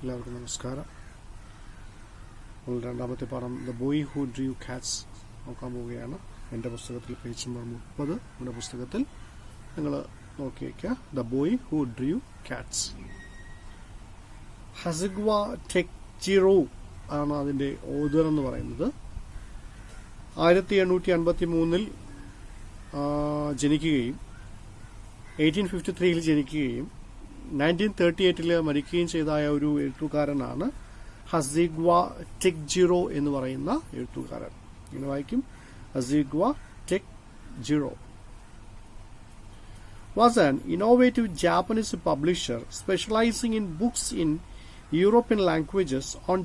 എല്ലാവർക്കും നമസ്കാരം. നമ്മൾ രണ്ടാമത്തെ പാഠം the boy who drew Katz നോക്കാൻ പോവുകയാണ്. എൻ്റെ പുസ്തകത്തിൽ പേജ് നമ്പർ 30. നമ്മുടെ പുസ്തകത്തിൽ നിങ്ങൾ നോക്കി വയ്ക്കുക. The boy who drew cats. ഹസിഗ്വ ടെക്ജിറോ ആണ് അതിൻ്റെ ഓതർ എന്ന് പറയുന്നത്. 1853 ജനിക്കുകയും 1853 ജനിക്കുകയും 1938 മരിക്കുകയും ചെയ്തായ ഒരു എഴുത്തുകാരനാണ് ഹസിഗ്വ ടെക്ജിറോ എന്ന് പറയുന്ന എഴുത്തുകാരൻ. ഇങ്ങനെ വായിക്കും, ഹസിഗ്വ ടെക്ജിറോ. Was an innovative Japanese publisher specializing in books in European languages on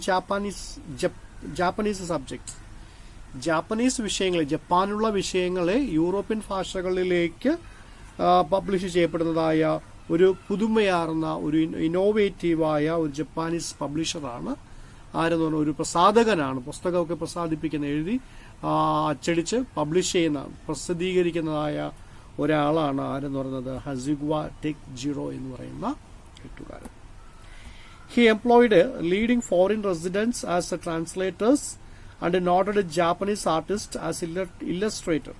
Japanese subjects. Japanese വിഷയങ്ങളെ, ജപ്പാനുള്ള വിഷയങ്ങളെ യൂറോപ്യൻ ഭാഷകളിലേക്ക് പബ്ലിഷ് ചെയ്യപ്പെടുന്നതായ ഒരു പുതുമയാർന്ന ഒരു ഇന്നോവേറ്റീവായ ഒരു ജപ്പാനീസ് പബ്ലിഷറാണ്. ആരെന്ന് പറഞ്ഞാൽ ഒരു പ്രസാധകനാണ്. പുസ്തകമൊക്കെ പ്രസാദിപ്പിക്കുന്ന, എഴുതി അച്ചടിച്ച് പബ്ലിഷ് ചെയ്യുന്ന, പ്രസിദ്ധീകരിക്കുന്നതായ ഒരാളാണ് ആരെന്ന് പറയുന്നത് ഹസിഗ്വ ടെക്ജിറോ എന്ന് പറയുന്ന എഴുത്തുകാരൻ. He employed leading foreign residents as translators and noted Japanese artists as illustrator.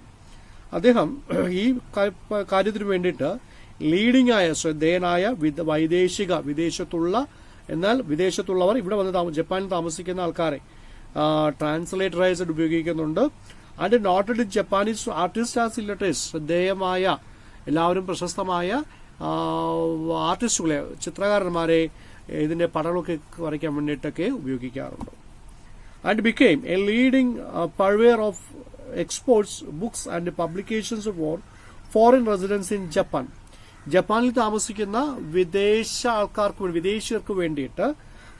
അദ്ദേഹം ഈ കാര്യത്തിന് വേണ്ടിയിട്ട് ലീഡിംഗ് ആയ, ശ്രദ്ധേയനായ വിദേശത്തുള്ളവർ ഇവിടെ വന്ന് ജപ്പാനിൽ താമസിക്കുന്ന ആൾക്കാരെ ട്രാൻസ്ലേറ്ററായിട്ട് ഉപയോഗിക്കുന്നുണ്ട്. And noted Japanese artist as illustrators, ശ്രദ്ധേയമായ എല്ലാവരും പ്രശസ്തമായ ആർട്ടിസ്റ്റുകളെ, ചിത്രകാരന്മാരെ ഇതിന്റെ പടങ്ങളൊക്കെ വരയ്ക്കാൻ വേണ്ടിയിട്ടൊക്കെ ഉപയോഗിക്കാറുണ്ട്. And became a leading purveyor of exports books and publications for foreign residents in Japan. ജപ്പാനിൽ താമസിക്കുന്ന വിദേശീയർക്ക് വേണ്ടിയിട്ട്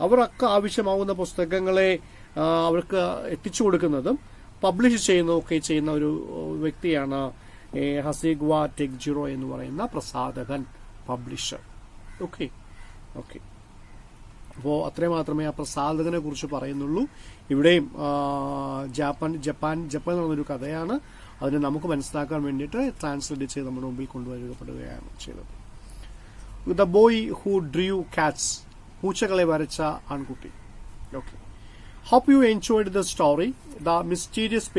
അവർക്ക് ആവശ്യമാവുന്ന പുസ്തകങ്ങളെ അവർക്ക് എത്തിച്ചു കൊടുക്കുന്നതും പബ്ലിഷ് ചെയ്യുന്നതൊക്കെ ചെയ്യുന്ന ഒരു വ്യക്തിയാണ് ഹസിഗ്വ ടെക്ജിറോ എന്ന് പറയുന്ന പ്രസാധകൻ, പബ്ലിഷർ. ഓക്കെ. അപ്പോൾ അത്രയും മാത്രമേ ആ പ്രസാധകനെ കുറിച്ച് പറയുന്നുള്ളൂ. ഇവിടെയും ജപ്പാൻ എന്നൊരു കഥയാണ്. അതിനെ നമുക്ക് മനസ്സിലാക്കാൻ വേണ്ടിയിട്ട് ട്രാൻസ്ലേറ്റ് ചെയ്ത് നമ്മുടെ മുമ്പിൽ കൊണ്ടുവരപ്പെടുകയാണ് ചെയ്തത്. The boy who drew cats, പൂച്ചകളെ വരച്ച ആൺകുട്ടി. Okay. Hope you enjoyed the story. The mysterious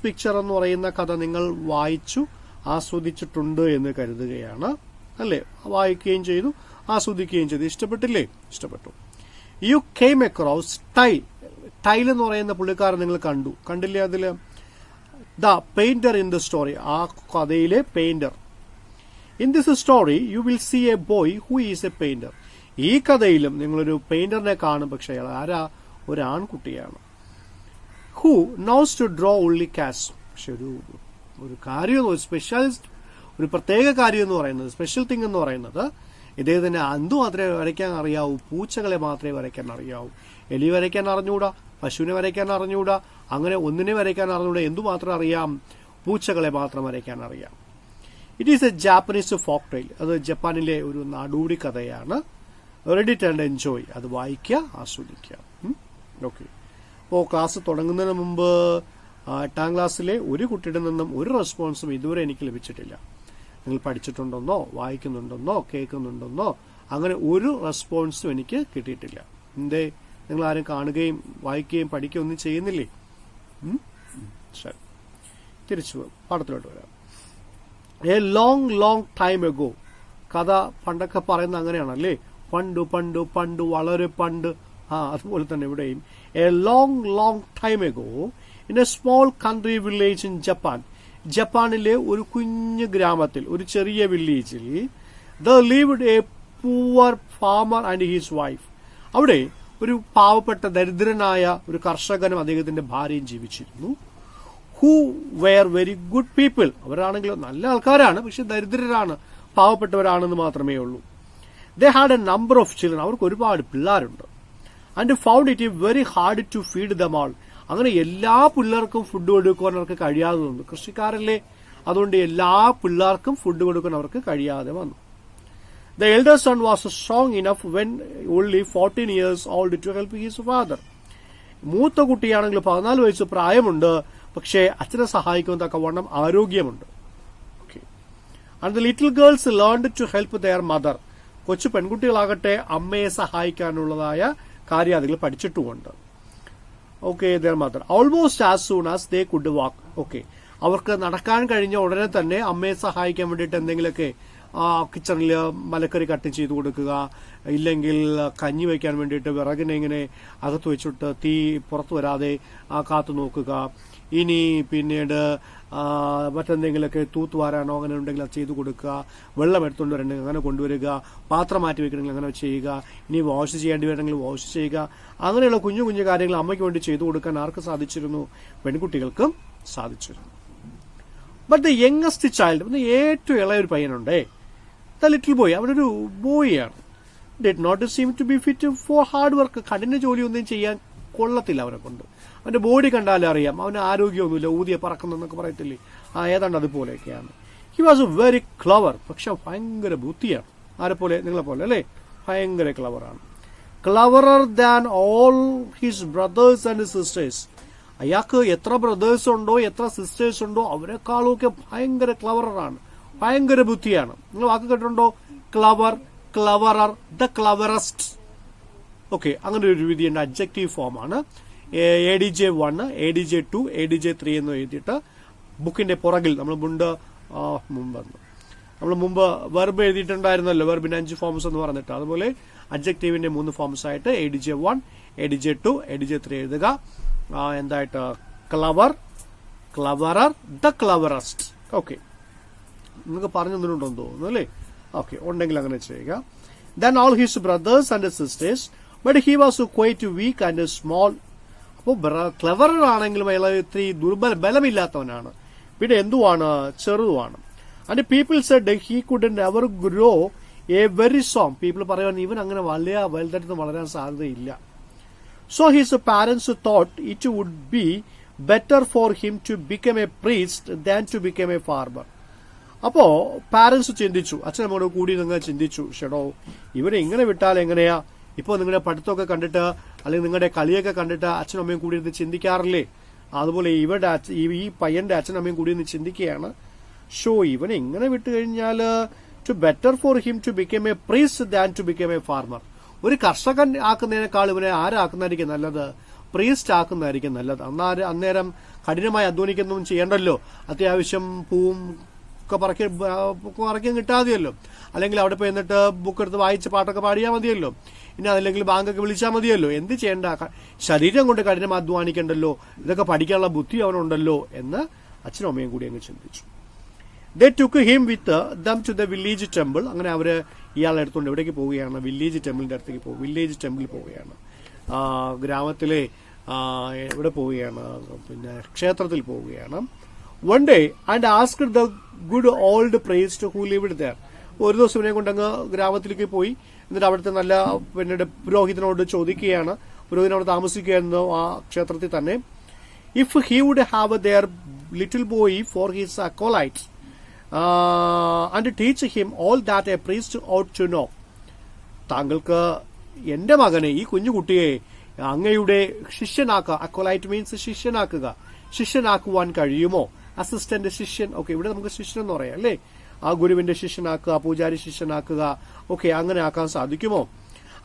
picture എന്ന് പറയുന്ന കഥ നിങ്ങൾ വായിച്ചു ആസ്വദിച്ചിട്ടുണ്ട് എന്ന് കരുതുകയാണ്, അല്ലേ? വായിക്കുകയും ചെയ്തു, ആസ്വദിക്കുകയും ചെയ്തു. ഇഷ്ടപ്പെട്ടില്ലേ? ഇഷ്ടപ്പെട്ടു. യു കെയിം അക്രോസ് ടൈൽ എന്ന് പറയുന്ന പുള്ളിക്കാരൻ നിങ്ങൾ കണ്ടില്ലേ? അതില് the painter in the story, ആ കഥയിലെ painter. In this story you will see a boy who is a painter. ഈ കഥയിലും നിങ്ങളൊരു പെയിന്ററിനെ കാണും, പക്ഷെ അയാൾ ആരാ? ഒരു ആൺകുട്ടിയാണ്. Who knows to draw only cats. പക്ഷെ ഒരു കാര്യം, ഒരു പ്രത്യേക കാര്യം എന്ന് പറയുന്നത്, സ്പെഷ്യൽ തിങ് എന്ന് പറയുന്നത്, ഇദ്ദേഹത്തിന് എന്തു മാത്രമേ വരയ്ക്കാൻ അറിയാവൂ? പൂച്ചകളെ മാത്രമേ വരയ്ക്കാൻ അറിയാവൂ. എലി വരയ്ക്കാൻ അറിഞ്ഞൂടാ, പശുവിനെ വരയ്ക്കാൻ അറിഞ്ഞൂടാ, അങ്ങനെ ഒന്നിനെ വരയ്ക്കാൻ അറിഞ്ഞൂടാ. എന്തു മാത്രം അറിയാം? പൂച്ചകളെ മാത്രം വരയ്ക്കാൻ അറിയാം. It is a Japanese folk tale. അത് ജപ്പാനിലെ ഒരു നാടോടി കഥയാണ്. Read it and enjoy. അത് വായിക്കുക, ആസ്വദിക്കുക. ഓക്കെ. അപ്പോൾ ക്ലാസ് തുടങ്ങുന്നതിന് മുമ്പ് 8ാം ക്ലാസ്സിലെ ഒരു കുട്ടിയുടെ നിന്നും ഒരു റെസ്പോൺസും ഇതുവരെ എനിക്ക് ലഭിച്ചിട്ടില്ല. നിങ്ങൾ പഠിച്ചിട്ടുണ്ടെന്നോ, വായിക്കുന്നുണ്ടെന്നോ, കേൾക്കുന്നുണ്ടെന്നോ, അങ്ങനെ ഒരു റെസ്പോൺസും എനിക്ക് കിട്ടിയിട്ടില്ല. എന്തേ? നിങ്ങൾ ആരും കാണുകയും വായിക്കുകയും പഠിക്കുകയും ഒന്നും ചെയ്യുന്നില്ലേ? ശരി, തിരിച്ചു പാഠത്തിലോട്ട് വരാം. A long time ago. കഥ പണ്ടൊക്കെ പറയുന്നത് അങ്ങനെയാണല്ലേ? പണ്ട് വളരെ പണ്ട്. അതുപോലെ തന്നെ ഇവിടെയും a long time ago in a small country village in Japan. ജപ്പാനിലെ ഒരു കുഞ്ഞു ഗ്രാമത്തിൽ, ഒരു ചെറിയ വില്ലേജിൽ, there lived a poor farmer and his wife. അവിടെ ഒരു പാവപ്പെട്ട ദരിദ്രനായ ഒരു കർഷകനും അദ്ദേഹത്തിന്റെ ഭാര്യയും ജീവിച്ചിരുന്നു. Who were very good people. അവരാണെങ്കിലും നല്ല ആൾക്കാരാണ്, പക്ഷെ ദരിദ്രരാണ്, പാവപ്പെട്ടവരാണെന്ന് മാത്രമേ ഉള്ളൂ. They had a number of children. അവർക്ക് ഒരുപാട് പിള്ളേരുണ്ട്. And found it very hard to feed them ആൾ. അങ്ങനെ എല്ലാ പിള്ളേർക്കും ഫുഡ് കൊടുക്കാൻ അവർക്ക് കഴിയാതെ വന്നു. കൃഷിക്കാരല്ലേ, അതുകൊണ്ട് എല്ലാ പിള്ളേർക്കും ഫുഡ് കൊടുക്കാൻ അവർക്ക് കഴിയാതെ വന്നു. The elder son was strong enough when only 14 years old to help his father. മൂത്ത കുട്ടിയാണെങ്കിൽ 14 വയസ്സ് പ്രായമുണ്ട്, പക്ഷേ അച്ഛനെ സഹായിക്കുന്ന തക്കവണ്ണം ആരോഗ്യമുണ്ട്. Okay. And the little girls learned to help their mother. കൊച്ചു പെൺകുട്ടികളാകട്ടെ അമ്മയെ സഹായിക്കാനുള്ളതായ കാര്യാദികൾ പഠിച്ചിട്ടുമുണ്ട്. Okay, their mother almost as soon as they could walk. Okay, അവർക്ക് നടക്കാൻ കഴിഞ്ഞ ഉടനെ തന്നെ അമ്മയെ സഹായിക്കാൻ വേണ്ടിയിട്ട് എന്തെങ്കിലുമൊക്കെ കിച്ചണിൽ മലക്കറി കട്ട് ചെയ്ത് കൊടുക്കുക, ഇല്ലെങ്കിൽ കഞ്ഞി വയ്ക്കാൻ വേണ്ടിയിട്ട് വിറകിനെ ഇങ്ങനെ അകത്ത് വെച്ചിട്ട് തീ പുറത്തു വരാതെ കാത്തു നോക്കുക. ഇനി പിന്നീട് മറ്റെന്തെങ്കിലുമൊക്കെ തൂത്തുവാരാനോ അങ്ങനെ ഉണ്ടെങ്കിൽ അത് ചെയ്തു കൊടുക്കുക. വെള്ളം എടുത്തുകൊണ്ട് വരണമെങ്കിൽ അങ്ങനെ കൊണ്ടുവരിക. പാത്രം മാറ്റി വെക്കണമെങ്കിൽ അങ്ങനെ ചെയ്യുക. ഇനി വാഷ് ചെയ്യേണ്ടി വരണമെങ്കിൽ വാഷ് ചെയ്യുക. അങ്ങനെയുള്ള കുഞ്ഞു കുഞ്ഞു കാര്യങ്ങൾ അമ്മയ്ക്ക് വേണ്ടി ചെയ്തു കൊടുക്കാൻ ആർക്ക് സാധിച്ചിരുന്നു? പെൺകുട്ടികൾക്കും സാധിച്ചിരുന്നു. ബട്ട് ദ യങ്ങസ്റ്റ് ചൈൽഡ്, ഏറ്റവും ഇളയ ഒരു പയ്യനുണ്ടേ, ദ ലിറ്റിൽ ബോയ്, അവനൊരു ബോയാണ്. Did not seem to be fit for hard work. കഠിന ജോലിയൊന്നും ചെയ്യാൻ കൊള്ളത്തില്ല അവനെ കൊണ്ട്. അവന്റെ ബോഡി കണ്ടാലും അറിയാം അവന് ആരോഗ്യമൊന്നുമില്ല, ഊതിയ പറക്കുന്നൊക്കെ പറയത്തില്ലേ, ഏതാണ്ട് അതുപോലെയൊക്കെയാണ്. He was very clever. പക്ഷെ ഭയങ്കര ബുദ്ധിയാണ്. ആരെപ്പോലെ? നിങ്ങളെപ്പോലെ അല്ലേ? ഭയങ്കര ക്ലവറാണ്. Cleverer than all his brothers and sisters. അയാൾക്ക് എത്ര ബ്രദേഴ്സ് ഉണ്ടോ എത്ര സിസ്റ്റേഴ്സ് ഉണ്ടോ അവരെക്കാളും ഒക്കെ ഭയങ്കര ക്ലവറാണ്, ഭയങ്കര ബുദ്ധിയാണ്. നിങ്ങൾ വാക്ക് കേട്ടിട്ടുണ്ടോ? Clever, cleverer, the cleverest. Okay, അങ്ങനെ ഒരു വിധിയുണ്ട്. അഡ്ജക്റ്റീവ് ഫോമാണ്. ADJ1, ADJ2, ADJ3 എന്ന് എഴുതിയിട്ട് ബുക്കിന്റെ പുറകിൽ നമ്മൾ മുമ്പ് വെർബ് എഴുതിയിട്ടുണ്ടായിരുന്നല്ലോ, വെർബിന്റെ 5 ഫോംസ് എന്ന് പറഞ്ഞിട്ട്. അതുപോലെ അഡ്ജക്റ്റീവിന്റെ 3 ഫോംസ് ആയിട്ട് ADJ1, ADJ2, ADJ3 എഴുതുക. എന്തായിട്ട്? Clever, cleverer, the cleverest. Okay, നിങ്ങൾക്ക് പറഞ്ഞു തന്നിട്ടുണ്ടോന്ന് തോന്നുന്നു അല്ലേ? ഓക്കെ, ഉണ്ടെങ്കിൽ അങ്ങനെ ചെയ്യുക. Then all his brothers and sisters, but he was quite weak and small. അപ്പോൾ ക്ലവർ ആണെങ്കിലും അയാൾ ഇത്തിരി ബലമില്ലാത്തവനാണ്, പിന്നെ എന്തുവാണ്? ചെറുതുമാണ്. And people said he could never grow a very സോങ്. പീപ്പിൾ പറയുവാൻ ഇവൻ അങ്ങനെ വലുതായിട്ട് വളരാൻ സാധ്യതയില്ല. So his parents thought it would be better for him to become a priest than to become a farmer. അപ്പോ പാരന്റ്സ് ചിന്തിച്ചു, അച്ഛനമ്മയോട് കൂടി നിങ്ങൾ ചിന്തിച്ചു, ഷെടോ ഇവരെ ഇങ്ങനെ വിട്ടാൽ എങ്ങനെയാ? ഇപ്പൊ നിങ്ങളുടെ പഠിത്തമൊക്കെ കണ്ടിട്ട് അല്ലെങ്കിൽ നിങ്ങളുടെ കളിയൊക്കെ കണ്ടിട്ട് അച്ഛനും അമ്മയും കൂടി ഇരുന്ന് ചിന്തിക്കാറില്ലേ? അതുപോലെ ഈ പയ്യന്റെ അച്ഛനമ്മയും കൂടി ഇരുന്ന് ചിന്തിക്കുകയാണ്, ഷോ ഇവനെ ഇങ്ങനെ വിട്ടു കഴിഞ്ഞാൽ to better for him to become a priest than to become a farmer. ഒരു കർഷകൻ ആക്കുന്നതിനേക്കാൾ ഇവനെ ആരാക്കുന്നതായിരിക്കും നല്ലത്? പ്രീസ്റ്റ് ആക്കുന്നതായിരിക്കും നല്ലത്. അന്നേരം കഠിനമായി അധ്വാനിക്കൊന്നും ചെയ്യണ്ടല്ലോ, അത്യാവശ്യം പൂവും ഒക്കെ പറക്കാൻ കിട്ടാതെയല്ലോ, അല്ലെങ്കിൽ അവിടെ പോയി എന്നിട്ട് ബുക്ക് എടുത്ത് വായിച്ച് പാട്ടൊക്കെ പാടിയാൽ മതിയല്ലോ, ഇനി അതല്ലെങ്കിൽ ബാങ്കൊക്കെ വിളിച്ചാൽ മതിയല്ലോ, എന്ത് ചെയ്യണ്ട, ശരീരം കൊണ്ട് കഠിനം അധ്വാനിക്കണ്ടല്ലോ, ഇതൊക്കെ പഠിക്കാനുള്ള ബുദ്ധി അവനുണ്ടല്ലോ എന്ന് അച്ഛനും അമ്മയും കൂടി അങ്ങ് ചിന്തിച്ചു. They took him with them to the village temple. അങ്ങനെ അവര് ഇയാളെ എടുത്തുകൊണ്ട് എവിടേക്ക് പോവുകയാണ്? വില്ലേജ് ടെമ്പിളിന്റെ അടുത്തേക്ക് പോകും. വില്ലേജ് ടെമ്പിളിൽ പോവുകയാണ്, ഗ്രാമത്തിലെ എവിടെ പോവുകയാണ്? പിന്നെ ക്ഷേത്രത്തിൽ പോവുകയാണ്. One day and asked the good old priest who lived there. ഒരു ദിവസം ഇവനെ കൊണ്ടങ്ങ് ഗ്രാമത്തിലേക്ക് പോയി. എന്നിട്ട് അവിടുത്തെ നല്ല പിന്നീട് പുരോഹിതനോട് ചോദിക്കുകയാണ്, പുരോഹിതൻ അവിടെ താമസിക്കുകയായിരുന്നു ആ ക്ഷേത്രത്തിൽ തന്നെ. If he would have their little boy for his acolyte and teach him all that a priest ought to know. താങ്കൾക്ക് എന്റെ മകനെ, ഈ കുഞ്ഞുകുട്ടിയെ അങ്ങയുടെ ശിഷ്യനാക്കുക. അക്കോലൈറ്റ് മീൻസ് ശിഷ്യനാക്കുവാൻ കഴിയുമോ? അസിസ്റ്റന്റ് ശിഷ്യൻ. ഓക്കെ, ഇവിടെ നമുക്ക് ശിഷ്യൻ എന്ന് പറയാം അല്ലേ? ആ ഗുരുവിന്റെ ശിഷ്യനാക്കുക, പൂജാരി ശിഷ്യനാക്കുക, ഓക്കെ, അങ്ങനെ ആക്കാൻ സാധിക്കുമോ?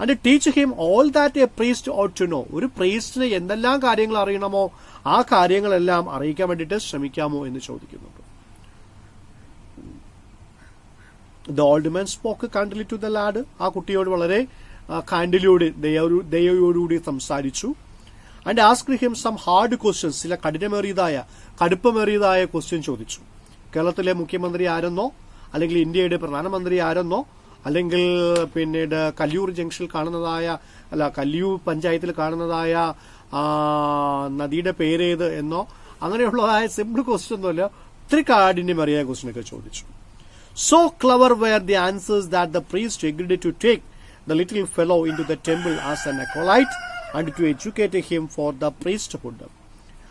And teach him all that a priest ought to know. ഒരു പ്രീസ്റ്റിന് എന്തെല്ലാം കാര്യങ്ങൾ അറിയണമോ ആ കാര്യങ്ങളെല്ലാം അറിയിക്കാൻ വേണ്ടിയിട്ട് ശ്രമിക്കാമോ എന്ന് ചോദിക്കുന്നുണ്ട്. The old man spoke kindly to the lad. ആ കുട്ടിയോട് വളരെ കൈൻഡ്ലിയോട് ദയോടുകൂടി സംസാരിച്ചു. And asked him some hard questions. ചില കടുപ്പമേറിയതായ ക്വസ്റ്റ്യൻ ചോദിച്ചു. കേരളത്തിലെ മുഖ്യമന്ത്രി ആരെന്നോ, അല്ലെങ്കിൽ ഇന്ത്യയുടെ പ്രധാനമന്ത്രി ആരെന്നോ, അല്ലെങ്കിൽ പിന്നീട് കല്യൂർ ജംഗ്ഷനിൽ കല്യൂർ പഞ്ചായത്തിൽ കാണുന്നതായ നദിയുടെ പേരേത് എന്നോ അങ്ങനെയുള്ളതായ സിമ്പിൾ ക്വസ്റ്റ്യൻ ഒന്നുമല്ല, ഒത്തിരി കാഠിന്യമേറിയ ക്വസ്റ്റ്യനൊക്കെ ചോദിച്ചു. So clever were the answers that the priest agreed to take the little fellow into the temple as an acolyte and to educate him for the priesthood.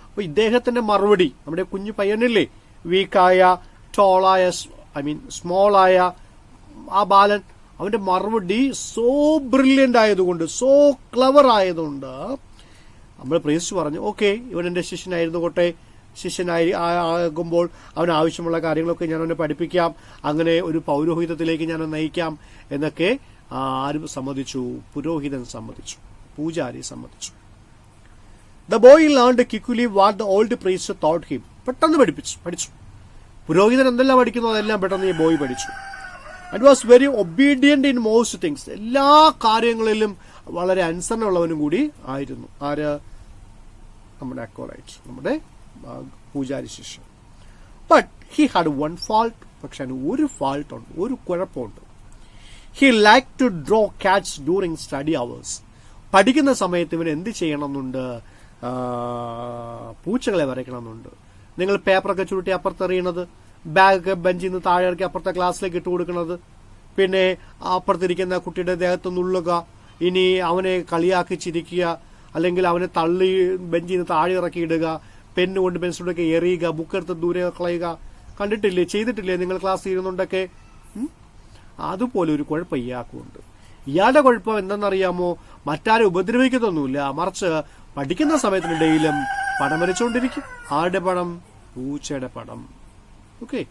അപ്പൊ ഇദ്ദേഹത്തിന്റെ മറുപടി, നമ്മുടെ കുഞ്ഞു പയ്യനില്ലേ, വീക്കായ, ടോളായ, സ്മോളായ ആ ബാലൻ, അവന്റെ മറുപടി സോ ബ്രില്യന്റ് ആയതുകൊണ്ട്, സോ ക്ലവർ ആയതുകൊണ്ട് നമ്മൾ പ്രീസ്റ്റ് പറഞ്ഞു, ഓക്കെ, ഇവൻ എന്റെ ശിഷ്യനായിരുന്നുകൊട്ടെ, ആകുമ്പോൾ അവന് ആവശ്യമുള്ള കാര്യങ്ങളൊക്കെ ഞാൻ അവനെ പഠിപ്പിക്കാം, അങ്ങനെ ഒരു പൗരോഹിതത്തിലേക്ക് ഞാൻ നയിക്കാം എന്നൊക്കെ ആരും സമ്മതിച്ചു? പുരോഹിതൻ സമ്മതിച്ചു, പൂജാരി സമ്മതിച്ചു. The boy learned quickly what the old priest thought him. പെട്ടെന്ന് പഠിച്ചു. പുരോഹിതൻ എന്തെല്ലാം പഠിക്കുന്നു അതെല്ലാം പെട്ടെന്ന് ഈ ബോയ് പഠിച്ചു. And was very obedient in most things. എല്ലാ കാര്യങ്ങളിലും വളരെ അനുസരണമുള്ളവനും കൂടി ആയിരുന്നു. ആര്? നമ്മുടെ അക്കോലൈറ്റ്, നമ്മുടെ പൂജാരി ശിഷ്യൻ. But he had one fault. പക്ഷെ ഒരു ഫാൾട്ട് ഉണ്ട്, ഒരു കുഴപ്പമുണ്ട്. He like to draw cats during study hours. പഠിക്കുന്ന സമയത്ത് ഇവൻ എന്ത് ചെയ്യണമെന്നുണ്ട്? പൂച്ചകളെ വരയ്ക്കണമെന്നുണ്ട്. നിങ്ങൾ പേപ്പറൊക്കെ ചുരുട്ടി അപ്പുറത്തെറിയണത്, ബാഗൊക്കെ ബെഞ്ചിൽ നിന്ന് താഴെ ഇറക്കി അപ്പുറത്തെ ക്ലാസ്സിലേക്ക് ഇട്ട് കൊടുക്കുന്നത്, പിന്നെ അപ്പുറത്തിരിക്കുന്ന കുട്ടിയുടെ ദേഹത്ത് നുള്ളുക, ഇനി അവനെ കളിയാക്കി ചിരിക്കുക, അല്ലെങ്കിൽ അവനെ തള്ളി ബെഞ്ചിൽ നിന്ന് താഴെ ഇറക്കി ഇടുക, പെന്നുകൊണ്ട് പെൻസിലൊക്കെ എറിയുക, ബുക്കെടുത്ത് ദൂരെ കളയുക. കണ്ടിട്ടില്ലേ, ചെയ്തിട്ടില്ലേ നിങ്ങൾ ക്ലാസ് ഇരുന്നുണ്ടൊക്കെ? അതുപോലെ ഒരു കുഴപ്പം ഇയാൾക്കുണ്ട്. ഇയാളുടെ കുഴപ്പം എന്തെന്നറിയാമോ? മറ്റാരും ഉപദ്രവിക്കുന്നൊന്നുമില്ല, മറിച്ച് പഠിക്കുന്ന സമയത്തിനിടയിലും പടം വരച്ചുകൊണ്ടിരിക്കും. ആരുടെ പടം? പൂച്ചയുടെ പടം. Okay.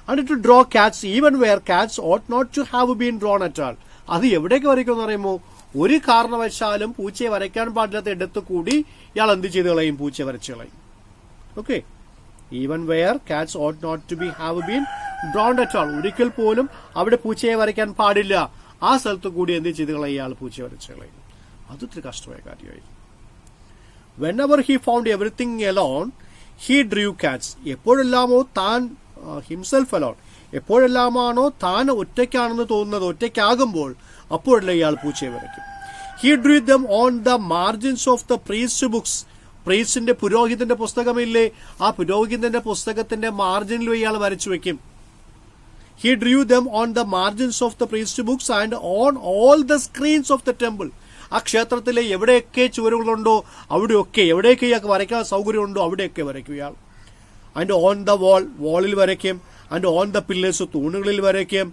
And to draw cats even where cats ought not to have been drawn at all. അത് എവിടേക്ക് വരയ്ക്കുമെന്ന് അറിയുമോ? ഒരു കാരണവശാലും പൂച്ചയെ വരയ്ക്കാൻ പാടില്ലാത്ത ഇടത്ത് കൂടി ഇയാൾ എന്ത് ചെയ്ത് കളയും? പൂച്ചയെ വരച്ചു കളയും. Okay. Even where cats ought not to be have been drawn at all. ഒരിക്കൽ പോലും അവിടെ പൂച്ചയെ വരയ്ക്കാൻ പാടില്ല, ആ സ്ഥലത്ത് കൂടി എന്ത് ചെയ്ത് കളയും? ഇയാൾ പൂച്ചയെ വരച്ചു കളയും. അതൊത്തിരി കഷ്ടമായ കാര്യമായിരുന്നു. Whenever he found everything alone he drew cats. എപ്പോഴെല്ലാമോ താൻ ഹിംസെൽഫ് അലോൺ, എപ്പോഴെല്ലാമാണോ താൻ ഒറ്റയ്ക്കാണെന്ന് തോന്നുന്നത്, ഒറ്റയ്ക്കാകുമ്പോൾ അപ്പോഴല്ലേ ഇയാൾ പൂച്ചയെ വരയ്ക്കും. He drew them on the margins of the priest books. പ്രീസ്റ്റിന്റെ, പുരോഹിതന്റെ പുസ്തകമില്ലേ, ആ പുരോഹിതന്റെ പുസ്തകത്തിന്റെ മാർജിനിലും ഇയാൾ വരച്ചു വെക്കും. He drew them on the margins of the priest books and on all the screens of the temple. ആ ക്ഷേത്രത്തിലെ എവിടെയൊക്കെ ചുവരുകളുണ്ടോ അവിടെയൊക്കെ, എവിടെയൊക്കെ ഇയാൾക്ക് വരയ്ക്കാൻ സൗകര്യമുണ്ടോ അവിടെയൊക്കെ വരയ്ക്കും ഇയാൾ. ആൻഡ് ഓൺ ദ വാളിൽ വരയ്ക്കും. ആൻഡ് ഓൺ ദ പില്ലേഴ്സ്, തൂണുകളിൽ വരയ്ക്കും.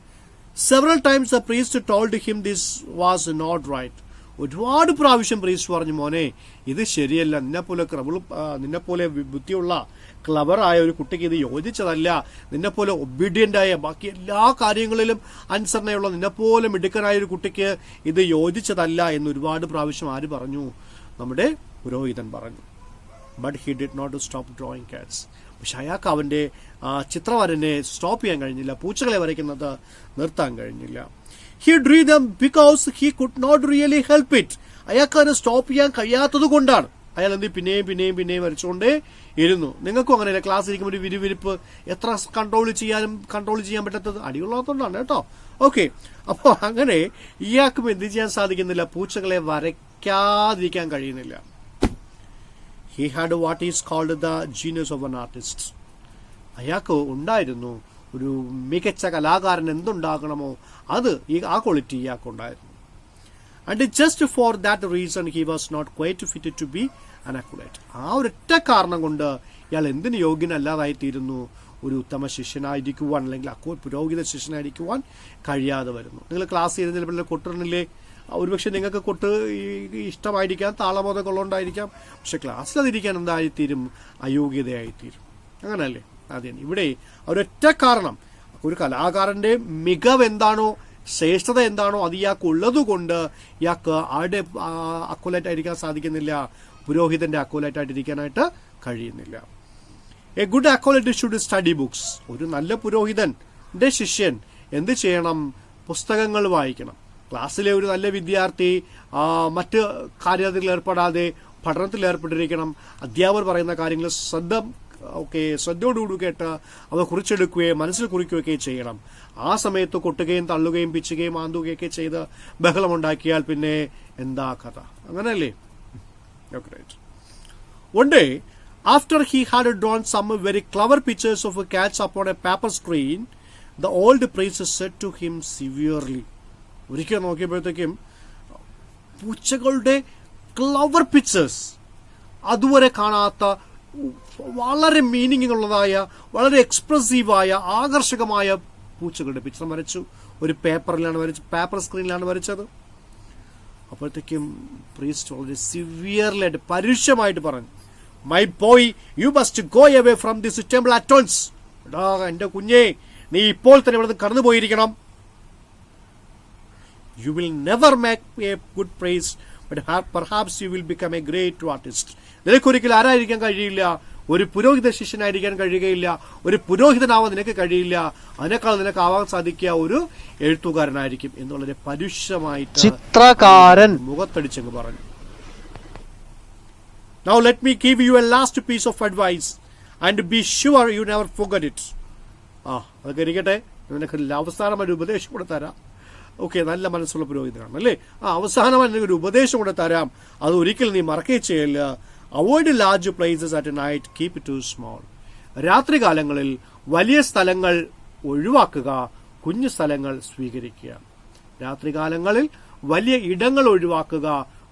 Several times the priest told him this was not right. ഒരുപാട് പ്രാവശ്യം പ്രീസ്റ്റ് പറഞ്ഞു, മോനെ ഇത് ശരിയല്ല, നിന്നെപ്പോലെ ബുദ്ധിയുള്ള ക്ലവറായ ഒരു കുട്ടിക്ക് ഇത് യോജിച്ചതല്ല, നിന്നെപ്പോലെ ഒബീഡിയന്റ് ആയ, ബാക്കി എല്ലാ കാര്യങ്ങളിലും അനുസരണയുള്ള നിന്നെപ്പോലെ മിടുക്കനായ ഒരു കുട്ടിക്ക് ഇത് യോജിച്ചതല്ല എന്ന് ഒരുപാട് പ്രാവശ്യം ആര് പറഞ്ഞു? നമ്മുടെ പുരോഹിതൻ പറഞ്ഞു. But he did not stop drawing cats. പക്ഷെ അയാൾക്ക് അവന്റെ ചിത്രവരനെ സ്റ്റോപ്പ് ചെയ്യാൻ കഴിഞ്ഞില്ല, പൂച്ചകളെ വരയ്ക്കുന്നത് നിർത്താൻ കഴിഞ്ഞില്ല. He drew them because he could not really help it. അയാൾക്ക് അത് സ്റ്റോപ്പ് ചെയ്യാൻ കഴിയാത്തത് കൊണ്ടാണ് അയാൾ എന്ത് പിന്നെയും വരച്ചുകൊണ്ടേ ഇരുന്നു. നിങ്ങൾക്കും അങ്ങനെയല്ല, ക്ലാസ് ഇരിക്കുമ്പോൾ ഒരു വിരിവിരിപ്പ് എത്ര കൺട്രോൾ ചെയ്യാൻ പറ്റാത്തത്? അടിയുള്ളതുകൊണ്ടാണ് കേട്ടോ. ഓക്കെ. അപ്പോൾ അങ്ങനെ ഇയാൾക്കും എന്ത് ചെയ്യാൻ സാധിക്കുന്നില്ല? പൂച്ചകളെ വരയ്ക്കാതിരിക്കാൻ കഴിയുന്നില്ല. He had what is called the genius of an artist. അയാൾക്ക് ഉണ്ടായിരുന്നു ഒരു മികച്ച കലാകാരൻ എന്തുണ്ടാകണമോ അത്, ആ ക്വാളിറ്റി ഇയാൾക്ക് ഉണ്ടായിരുന്നു. And just for that reason he was not quite fit to be an accurate. ആ ഒരൊറ്റ കാരണം കൊണ്ട് ഇയാൾ എന്തിന് യോഗ്യനല്ലാതായിത്തീരുന്നു? ഒരു ഉത്തമ ശിഷ്യനായിരിക്കുവാൻ, അല്ലെങ്കിൽ പുരോഹിത ശിഷ്യനായിരിക്കുവാൻ കഴിയാതെ വരുന്നു. നിങ്ങൾ ക്ലാസ് ചെയ്യുന്ന ചിലപ്പോൾ കൊട്ടുന്നില്ലേ, ഒരുപക്ഷെ നിങ്ങൾക്ക് കൊട്ട് ഇഷ്ടമായിരിക്കാം, താളബോധം കൊള്ളുകൊണ്ടായിരിക്കാം, പക്ഷെ ക്ലാസ്സിൽ അതിരിക്കാൻ എന്തായിത്തീരും? അയോഗ്യതയായിത്തീരും. അങ്ങനല്ലേ? അതെ. ഇവിടെ ഒരൊറ്റ കാരണം, ഒരു കലാകാരന്റെ മികവ് എന്താണോ, ശ്രേഷ്ഠത എന്താണോ അത് ഇയാൾക്ക് ഉള്ളതുകൊണ്ട് ഇയാൾക്ക് ആരുടെ അക്കോലൈറ്റ് ആയിരിക്കാൻ സാധിക്കുന്നില്ല? പുരോഹിതന്റെ അക്കോലൈറ്റ് ആയിട്ടിരിക്കാനായിട്ട് കഴിയുന്നില്ല. A good acolyte should study books. ഒരു നല്ല പുരോഹിതന്റെ ശിഷ്യൻ എന്ത് ചെയ്യണം? പുസ്തകങ്ങൾ വായിക്കണം. ക്ലാസ്സിലെ ഒരു നല്ല വിദ്യാർത്ഥി മറ്റ് കാര്യത്തിൽ ഏർപ്പെടാതെ പഠനത്തിൽ ഏർപ്പെട്ടിരിക്കണം. അധ്യാപകർ പറയുന്ന കാര്യങ്ങൾ ശ്രദ്ധയോടുകൂടി കേട്ട് അവ കുറിച്ചെടുക്കുകയും മനസ്സിൽ കുറിക്കുകയൊക്കെ ചെയ്യണം. ആ സമയത്ത് കൊട്ടുകയും തള്ളുകയും പിച്ചുകയും ആന്തുകയൊക്കെ ചെയ്ത് ബഹളമുണ്ടാക്കിയാൽ പിന്നെ എന്താ കഥ? അങ്ങനല്ലേ? One day, after he had drawn some very clever pictures of cats upon a paper screen, the old priest said to him severely. ഒരിക്കൽ നോക്കിയപ്പോഴത്തേക്കും പൂച്ചകളുടെ ക്ലവർ പിക്ചേഴ്സ്, അതുവരെ കാണാത്ത വളരെ മീനിങ് ഉള്ളതായ, വളരെ എക്സ്പ്രസീവായ, ആകർഷകമായ പൂച്ചകളുടെ പിക്ചർ വരച്ചു. ഒരു പേപ്പർ സ്ക്രീനിലാണ് വരച്ചത്. അപ്പോഴത്തേക്കും പ്രീസ്റ്റ് വളരെ സിവിയർലി പരുഷമായിട്ട് പറഞ്ഞു, my boy, you must go away from this temple at once. എടാ എന്റെ കുഞ്ഞേ, നീ ഇപ്പോൾ തന്നെ ഇവിടെ കടന്നു പോയിരിക്കണം. You will never make a good priest, but perhaps you will become a great artist. നിനക്കൊരിക്കൽ ആരായിരിക്കാൻ കഴിയില്ല? ഒരു പുരോഹിത ശിഷ്യനായിരിക്കാൻ കഴിയുകയില്ല. ഒരു പുരോഹിതനാവാൻ നിനക്ക് കഴിയില്ല. അതിനേക്കാൾ നിനക്ക് ആവാൻ സാധിക്കുക ഒരു എഴുത്തുകാരനായിരിക്കും എന്ന് വളരെ പരുഷമായിട്ട് ചിത്രകാരൻ മുഖത്തടിച്ചെന്ന് പറഞ്ഞു. Now let me give you a last piece of advice and be sure you never forget it. അതൊക്കെ ഇരിക്കട്ടെ, നിനക്ക് അവസാനം ഒരു ഉപദേശം കൂടെ തരാം. ഓക്കെ, നല്ല മനസ്സുള്ള പുരോഹിതനാണ് അല്ലേ? അവസാനം നിനക്ക് ഒരു ഉപദേശം കൂടെ തരാം, അത് ഒരിക്കലും നീ മറക്കുകയും ചെയ്യില്ല. Avoid large places at night, keep it to small. രാത്രി കാലങ്ങളിൽ വലിയ സ്ഥലങ്ങൾ ഒഴിവാക്കുക, കുഞ്ഞു സ്ഥലങ്ങൾ സ്വീകരിക്കുക. രാത്രികാലങ്ങളിൽ വലിയ ഇടങ്ങൾ ഒഴിവാക്കുക,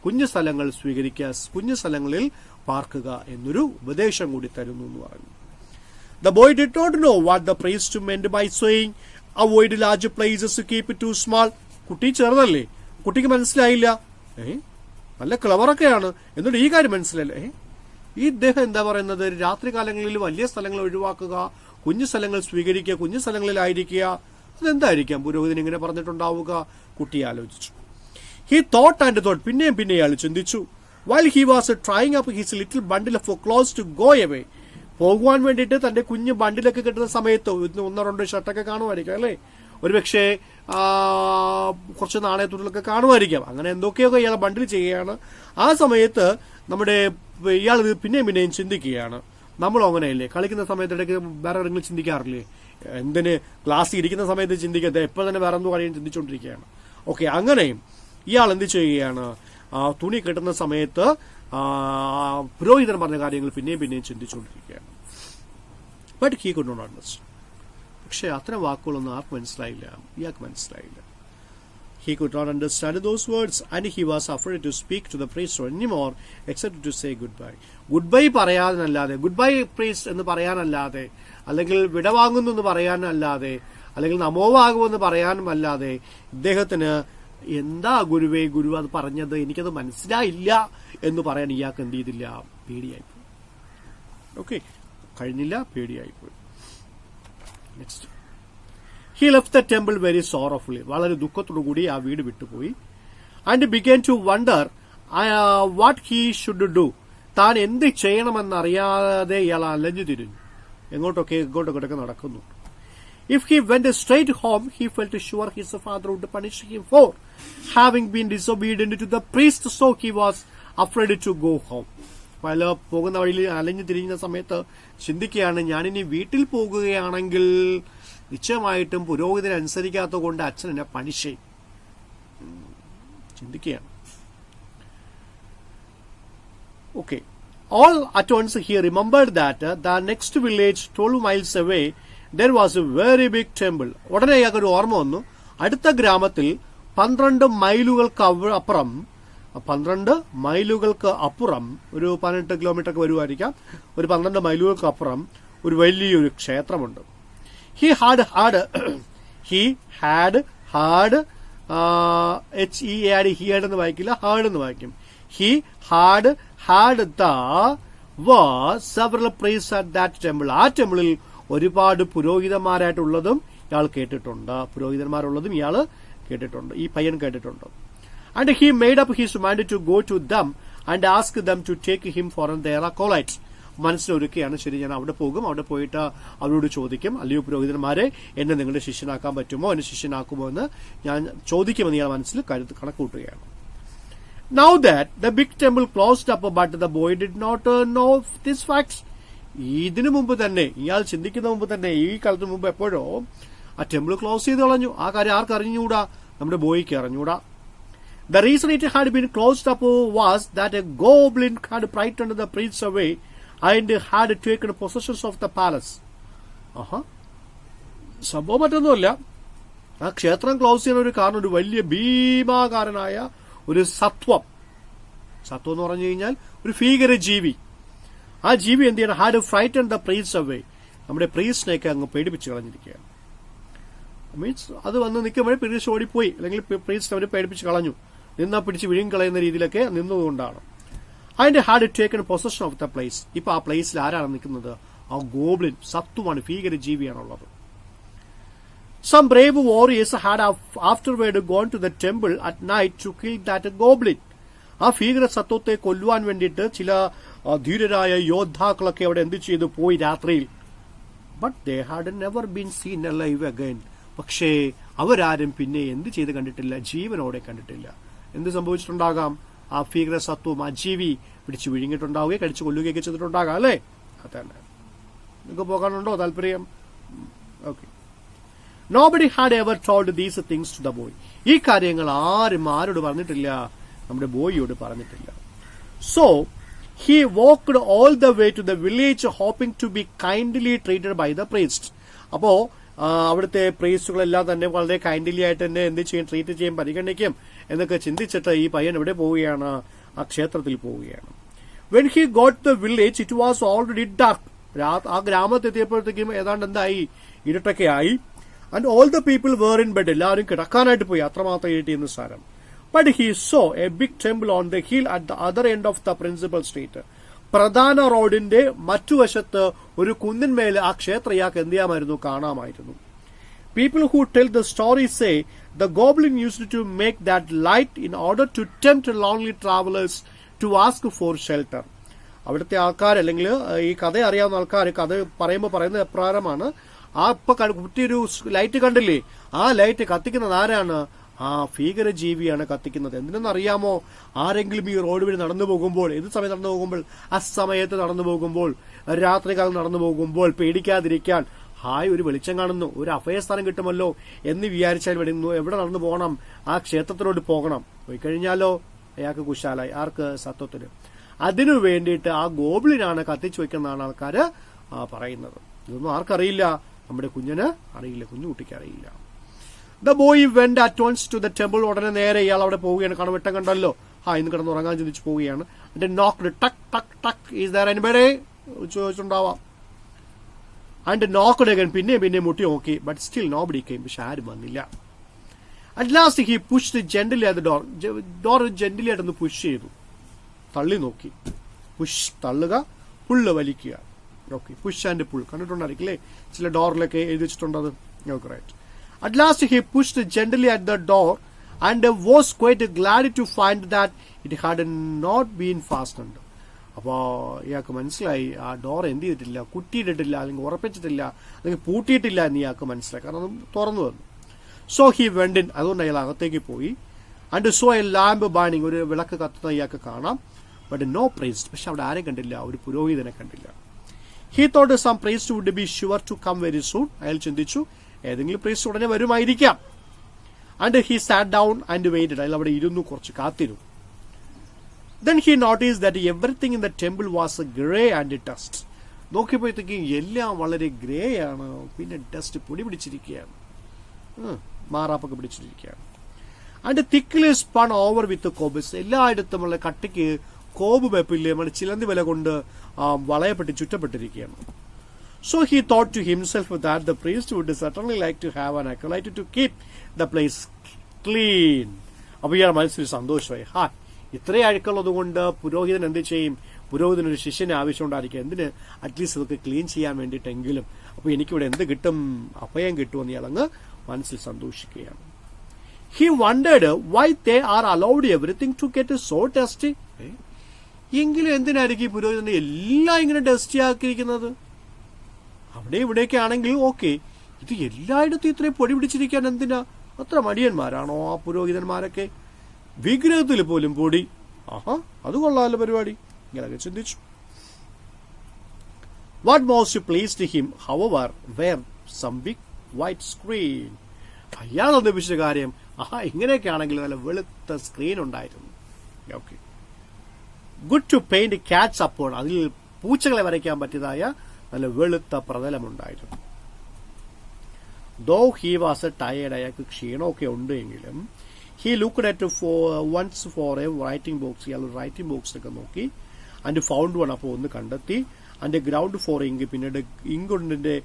കുഞ്ഞു സ്ഥലങ്ങൾ സ്വീകരിക്കുക, കുഞ്ഞു സ്ഥലങ്ങളിൽ പാർക്കുക എന്നൊരു ഉപദേശം കൂടി തരുന്നു എന്ന് പറഞ്ഞു. The boy did not know what the priest meant by saying avoid large places, keep it too small. കുട്ടി ചെറുതല്ലേ, കുട്ടിക്ക് മനസ്സിലായില്ല. നല്ല ക്ലവറൊക്കെയാണ്, എന്നിട്ട് ഈ കാര്യം മനസ്സിലായില്ലേ? ഈ ഇദ്ദേഹം എന്താ പറയുന്നത്? രാത്രി കാലങ്ങളിൽ വലിയ സ്ഥലങ്ങൾ ഒഴിവാക്കുക, കുഞ്ഞു സ്ഥലങ്ങൾ സ്വീകരിക്കുക, കുഞ്ഞു സ്ഥലങ്ങളിലായിരിക്കുക. അതെന്തായിരിക്കാം പുരോഹിതൻ ഇങ്ങനെ പറഞ്ഞിട്ടുണ്ടാവുക? കുട്ടി ആലോചിച്ചു. He thought and thought. പിന്നെയും അയാൾ ചിന്തിച്ചു. While he was trying up his little bundle of clothes to go away. പോകുവാൻ വേണ്ടിയിട്ട് തന്റെ കുഞ്ഞ് ബണ്ടിലൊക്കെ കിട്ടുന്ന സമയത്ത് 1-2 ഷർട്ടൊക്കെ കാണുമായിരിക്കും അല്ലേ? ഒരുപക്ഷെ കുറച്ച് നാണയത്തുള്ളൊക്കെ കാണുമായിരിക്കാം. അങ്ങനെ എന്തൊക്കെയൊക്കെ ഇയാൾ ബണ്ടിൽ ചെയ്യുകയാണ്. ആ സമയത്ത് ഇയാൾ പിന്നെയും ചിന്തിക്കുകയാണ്. നമ്മളും അങ്ങനെയല്ലേ? കളിക്കുന്ന സമയത്ത് ഇടയ്ക്ക് വേറെ ആരെങ്കിലും ചിന്തിക്കാറില്ലേ? എന്തിന് ക്ലാസ്സിൽ ഇരിക്കുന്ന സമയത്ത് ചിന്തിക്കാതെ എപ്പോൾ തന്നെ വേറെ എന്തോ കാര്യം ചിന്തിച്ചുകൊണ്ടിരിക്കുകയാണ്. ഓക്കെ, അങ്ങനെയും ഇയാൾ എന്ത് ചെയ്യുകയാണ്? തുണി കെട്ടുന്ന സമയത്ത് പുരോഹിതൻ പറഞ്ഞ കാര്യങ്ങൾ പിന്നെയും ചിന്തിച്ചുകൊണ്ടിരിക്കുകയാണ്. But he could not understand. പക്ഷെ അത്തരം വാക്കുകളൊന്നും ആർക്കും മനസ്സിലായില്ല, ഇയാൾക്ക് മനസ്സിലായില്ല. He could not understand those words and he was afraid to speak to the priest anymore except to say goodbye. Goodbye പറയാനല്ലാതെ, goodbye priest എന്ന് പറയാനല്ലാതെ, അല്ലെങ്കിൽ വിടവാങ്ങുന്നു എന്ന് പറയാനല്ലാതെ, അല്ലെങ്കിൽ നമോവാകുമെന്ന് പറയാനുമല്ലാതെ ഇദ്ദേഹത്തിന് എന്താ ഗുരുവേ ഗുരു അത് പറഞ്ഞത്, എനിക്കത് മനസ്സിലായില്ല എന്ന് പറയാൻ ഇയാൾക്ക് എന്ത് ചെയ്തില്ല? പേടിയായിപ്പോയി. ഓക്കെ, കഴിഞ്ഞില്ല, പേടിയായിപ്പോയി. Next. He left the temple very sorrowfully. വളരെ ദുഃഖത്തോടു കൂടി ആ വീട് വിട്ടുപോയി. And began to wonder what he should do. താൻ എന്ത് ചെയ്യണമെന്നറിയാതെ ഇയാൾ അലഞ്ഞു തിരിഞ്ഞു. ഇങ്ങോട്ടൊക്കെ നടക്കുന്നു. If he went straight home, he felt sure his father would punish him for having been disobedient to the priest, so he was afraid to go home. പോകുന്ന വഴിയിൽ അലഞ്ഞു തിരിഞ്ഞ സമയത്ത് ചിന്തിക്കുകയാണ്, ഞാനിനി വീട്ടിൽ പോകുകയാണെങ്കിൽ നിശ്ചയമായിട്ടും പുരോഹിതനെ അനുസരിക്കാത്ത കൊണ്ട് അച്ഛൻ എന്നെ പണിഷ് ചെയ്യും ചിന്തിക്കുകയാണ്. Okay, all at once he remembered that the next village 12 miles away there was a very big temple. ഉടനെ അയാൾക്ക് ഒരു ഓർമ്മ വന്നു. അടുത്ത ഗ്രാമത്തിൽ 12 മൈലുകൾക്ക് അപ്പുറം ഒരു 18 കിലോമീറ്റർ ഒക്കെ വരുമായിരിക്കാം, ഒരു 12 മൈലുകൾക്ക് അപ്പുറം ഒരു വലിയൊരു ക്ഷേത്രമുണ്ട്. He had heard എന്ന് വായിക്കില്ല, ഹാർഡ് എന്ന് വായിക്കും. He had heard there were several priests at that temple. ആ ടെമ്പിളിൽ ഒരുപാട് പുരോഹിതന്മാരായിട്ടുള്ളതും ഇയാൾ കേട്ടിട്ടുണ്ട്. ഈ പയ്യൻ കേട്ടിട്ടുണ്ട്. And he made up his mind to go to them and ask them to take him for their acolytes. മനസ്സിലൊരുക്കുകയാണ്, ശരി ഞാൻ അവിടെ പോകും, അവിടെ പോയിട്ട് അവരോട് ചോദിക്കും, അല്ലയോ പുരോഹിതന്മാരെ എന്നെ നിങ്ങളുടെ ശിഷ്യനാക്കാൻ പറ്റുമോ, എന്നെ ശിഷ്യനാക്കുമോ എന്ന് ഞാൻ ചോദിക്കുമെന്ന് ഇയാൾ മനസ്സിൽ കണക്കൂട്ടുകയാണ്. Now that the big temple closed up, but the boy did not know this fact. ഇതിനു മുമ്പ് തന്നെ, ഇയാൾ ചിന്തിക്കുന്ന മുമ്പ് തന്നെ, ഈ കാലത്തിന് മുമ്പ് എപ്പോഴോ ആ ടെമ്പിൾ ക്ലോസ് ചെയ്ത് കളഞ്ഞു. ആ കാര്യം ആർക്ക് അറിഞ്ഞുകൂടാ? നമ്മുടെ ബോയ്ക്ക് അറിഞ്ഞുകൂടാ. The reason it had been closed up was that a goblin had frightened the priests away and had taken possession of the palace. സംഭവം മറ്റൊന്നുമില്ല, ആ ക്ഷേത്രം ക്ലോസ് ചെയ്യുന്ന ഒരു കാരണം ഒരു വലിയ ഭീമാകാരനായ ഒരു സത്വം എന്ന് പറഞ്ഞു കഴിഞ്ഞാൽ ഒരു ഭീകര ജീവി. ആ ജീവി എന്ത് ചെയ്യണം? Had frightened the priest away. നമ്മുടെ പ്രീസ്റ്റിനെയൊക്കെ അങ്ങ് പേടിപ്പിച്ച് കളഞ്ഞിരിക്കുകയാണ്. മീൻസ് അത് വന്ന് നിൽക്കുമ്പോഴേ പ്രീസ്റ്റ് ഓടിപ്പോയി, അല്ലെങ്കിൽ പ്രീസ്റ്റ് അവരെ പേടിപ്പിച്ച് കളഞ്ഞു, നിന്നാ പിടിച്ച് വിഴുങ്ങി കളയുന്ന രീതിയിലൊക്കെ നിന്നതുകൊണ്ടാണ്. അതിന്റെ had taken possession of the place. ഇപ്പൊ ആ പ്ലേസിൽ ആരാണ് നിൽക്കുന്നത്? ആ ഗോബ്ലിൻ, സത്വമാണ്, ഭീകര ജീവിയാണുള്ളത്. Some brave warriors had afterward gone to the temple at night to kill that goblin. ആ ഭീകര സത്വത്തെ കൊല്ലുവാൻ വേണ്ടിയിട്ട് ചില ധീരരായ യോദ്ധാക്കളൊക്കെ അവിടെ എന്ത് ചെയ്തു പോയി രാത്രിയിൽ. But they had never been seen alive again. പക്ഷേ അവരാരും പിന്നെ എന്ത് ചെയ്ത് കണ്ടിട്ടില്ല, ജീവനോടെ കണ്ടിട്ടില്ല. എന്ത് സംഭവിച്ചിട്ടുണ്ടാകാം? ആ ഭീകര സത്വം, ആ ജീവി പിടിച്ചു വിഴുങ്ങിയിട്ടുണ്ടാവുകയും കഴിച്ചു കൊല്ലുകയൊക്കെ ചെയ്തിട്ടുണ്ടാകാം, അല്ലേ? അതന്നെ. നിങ്ങൾക്ക് പോകാനുണ്ടോ താല്പര്യം? Okay. Nobody had ever told these things to the boy. ഈ കാര്യങ്ങൾ ആരോട് പറഞ്ഞിട്ടില്ല? നമ്മുടെ ബോയിയോട് പറഞ്ഞിട്ടില്ല. So he walked all the way to the village hoping to be kindly treated by the priest. അപ്പോ അവിടുത്തെ പ്രീസ്റ്റുകളെല്ലാം തന്നെ വളരെ കൈൻഡ്ലി ആയിട്ട് തന്നെ എന്ത് ചെയ്യും, ട്രീറ്റ് ചെയ്യും, പരിഗണിക്കും എന്നൊക്കെ ചിന്തിച്ചിട്ട് ഈ പയ്യൻ എവിടെ പോവുകയാണ്? ആ ക്ഷേത്രത്തിൽ പോവുകയാണ്. When he got the village, it was already dark. ആ ഗ്രാമത്തെത്തിയപ്പോഴത്തേക്കും ഏതാണ്ട് എന്തായി? ഇരുട്ടൊക്കെ ആയി. And all the people were in bed. എല്ലാവരും കിടക്കാനായിട്ട് പോയി, അത്രമാത്രം ഇരുട്ടിയെന്ന് സാരം. But he saw a big temple on the hill at the other end of the principal street. പ്രധാന റോഡിന്റെ മറ്റുവശത്ത് ഒരു കുന്നിന്മേൽ ആ ക്ഷേത്രം ഇയാൾക്ക് എന്ത് ചെയ്യാമായിരുന്നു? കാണാമായിരുന്നു. People who tell the story say the goblin used to make that light in order to tempt lonely travelers to ask for shelter. അവിടുത്തെ ആൾക്കാർ, അല്ലെങ്കിൽ ഈ കഥ അറിയാവുന്ന ആൾക്കാർ കഥ പറയുന്നത് എപ്രകാരമാണ്? ആ ഇപ്പൊ കുട്ടിയൊരു ലൈറ്റ് കണ്ടില്ലേ? ആ ലൈറ്റ് കത്തിക്കുന്നത് ആരാണ്? ആ ഭീകരജീവിയാണ് കത്തിക്കുന്നത്. എന്തിനെന്നറിയാമോ? ആരെങ്കിലും ഈ റോഡ് വഴി നടന്നു പോകുമ്പോൾ, ഏത് സമയത്ത് നടന്നു പോകുമ്പോൾ? അസമയത്ത് നടന്നു പോകുമ്പോൾ, രാത്രികാലം നടന്നു പോകുമ്പോൾ പേടിക്കാതിരിക്കാൻ ഒരു വെളിച്ചം കാണുന്നു, ഒരു അഭയസ്ഥാനം കിട്ടുമല്ലോ എന്ന് വിചാരിച്ചാൽ എവിടെ നടന്നു പോകണം? ആ ക്ഷേത്രത്തിലോട്ട് പോകണം. പോയി കഴിഞ്ഞാലോ അയാൾക്ക് കുശാലായി. ആർക്ക്? സത്വത്തിന്. അതിനു വേണ്ടിയിട്ട് ആ ഗോബ്ലിനാണ് കത്തിച്ചു വെക്കുന്നതാണ് ആൾക്കാര് പറയുന്നത്. ഇതൊന്നും ആർക്കറിയില്ല? നമ്മുടെ കുഞ്ഞിന് അറിയില്ല, കുഞ്ഞുകുട്ടിക്ക് അറിയില്ല. The boy went at once to the temple. ഉടനെ നേരെ ഇയാൾ അവിടെ പോവുകയാണ്. കാരണം വെട്ടം കണ്ടല്ലോ, ഇന്ന് കിടന്ന് ഉറങ്ങാൻ ചിന്തിച്ച് പോവുകയാണ്. നോക്ക്ഡ് ടക്ക് ടക്ക് ടക്ക്. Is there anybody? ചോദിച്ചിട്ടുണ്ടാവാം. And knocked again. പിന്നെ മുട്ടി നോക്കി. But still nobody came. പക്ഷെ ആരും വന്നില്ല. At last he pushed gently at the door gently ആയിട്ടൊന്ന് പുഷ് ചെയ്തു, തള്ളി നോക്കി. പുഷ് തള്ളുക, പുള്ള് വലിക്കുക. ഓക്കെ, പുഷ് ആൻഡ് പുൾ കണ്ടിട്ടുണ്ടായിരിക്കില്ലേ? ചില ഡോറിലൊക്കെ എഴുതി വെച്ചിട്ടുണ്ടത്. Okay, right. At last he pushed gently at the door and was quite glad to find that it had not been fastened. അപ്പോ ഇയാൾക്ക് മനസ്സിലായി ആ ഡോർ എന്ത് ചെയ്തിട്ടില്ല, കുറ്റിയിട്ടിട്ടില്ല, അല്ലെങ്കിൽ ഉറപ്പിച്ചിട്ടില്ല, അല്ലെങ്കിൽ പൂട്ടിയിട്ടില്ല എന്ന് ഇയാൾക്ക് മനസ്സിലായി. കാരണം അത് തുറന്നു വന്നു. So he went in. അതുകൊണ്ട് അയാൾ അകത്തേക്ക് പോയി. And saw a lamp burning. ഒരു വിളക്ക് കത്തുന്ന ഇയാൾക്ക് കാണാം. But no priest. പക്ഷെ അവിടെ ആരെയും കണ്ടില്ല, ഒരു പുരോഹിതനെ കണ്ടില്ല. He thought some priest would be sure to come very soon. അയാൾ ചിന്തിച്ചു ഏതെങ്കിലും പ്രൈസ്റ്റ് ഉടനെ വരുമായിരിക്കാം. And he sat down and waited. അയാൾ അവിടെ ഇരുന്നു, കുറച്ച് കാത്തിരുന്നു. Then he noticed that everything in the temple was grey and dust. നോക്കിയപ്പോഴത്തേക്കും എല്ലാം വളരെ ഗ്രേ ആണ്, പിന്നെ ഡസ്റ്റ് പൊടി പിടിച്ചിരിക്കുകയാണ്, മാറാപ്പൊക്കെ പിടിച്ചിരിക്കുകയാണ്. And thickly spun over with cobwebs. എല്ലായിടത്തുമുള്ള കട്ടിക്ക് കോബ് വെപ്പില്ലേ, നമ്മുടെ ചിലന്തി വില കൊണ്ട് വളയപ്പെട്ട് ചുറ്റപ്പെട്ടിരിക്കുകയാണ്. So he thought to himself that the priest would certainly like to have an acolyte to keep the place clean. അപ്പൊ ഇയാൾ മനസ്സിൽ സന്തോഷമായി. ഇത്രയും അഴുക്കുള്ളത് കൊണ്ട് പുരോഹിതൻ എന്ത് ചെയ്യും? പുരോഹിതൻ ഒരു ശിഷ്യനെ ആവശ്യമുണ്ടായിരിക്കും. എന്തിന്? അറ്റ്ലീസ്റ്റ് ഇതൊക്കെ ക്ലീൻ ചെയ്യാൻ വേണ്ടിയിട്ടെങ്കിലും. അപ്പൊ എനിക്കിവിടെ എന്ത് കിട്ടും? അഭയം കിട്ടുമെന്ന് ഇയാളങ്ങ് മനസ്സിൽ സന്തോഷിക്കുകയാണ്. He wondered why they are allowed everything to get so dusty. എങ്കിലും എന്തിനായിരിക്കും ഈ പുരോഹിതന്റെ എല്ലാം ഇങ്ങനെ ഡസ്റ്റി ആക്കിയിരിക്കുന്നത്? അവിടെ ഇവിടെയൊക്കെ ആണെങ്കിൽ ഓക്കെ, ഇത് എല്ലായിടത്തും ഇത്രയും പൊടി പിടിച്ചിരിക്കാൻ എന്തിനാ? അത്ര മടിയന്മാരാണോ ആ പുരോഹിതന്മാരൊക്കെ? വിഗ്രഹത്തിൽ പോലും പൊടി. അത് കൊള്ളാമല്ലോ പരിപാടി. ഇങ്ങനെയൊക്കെ ചിന്തിച്ചു. What most pleased him, however, were some big white screen. അയാൾ അന്വേഷിച്ച കാര്യം, ഇങ്ങനെയൊക്കെ ആണെങ്കിൽ നല്ല വെളുത്ത സ്ക്രീൻ ഉണ്ടായിരുന്നു. Okay, good to paint cats upon. അതിൽ പൂച്ചകളെ വരയ്ക്കാൻ പറ്റിയതായ നല്ല വെളുത്ത പ്രതലമുണ്ടായിരുന്നു. Though he was tired. അയാൾക്ക് ക്ഷീണമൊക്കെ ഉണ്ട് എങ്കിലും he looked at once for a writing box. ഇയാൾ റൈറ്റിംഗ് ബോക്സിലൊക്കെ നോക്കി. And found one. അപ്പോൾ ഒന്ന് കണ്ടെത്തി. And ground for ink. പിന്നീട് ഇങ്കൊണ്ടിന്റെ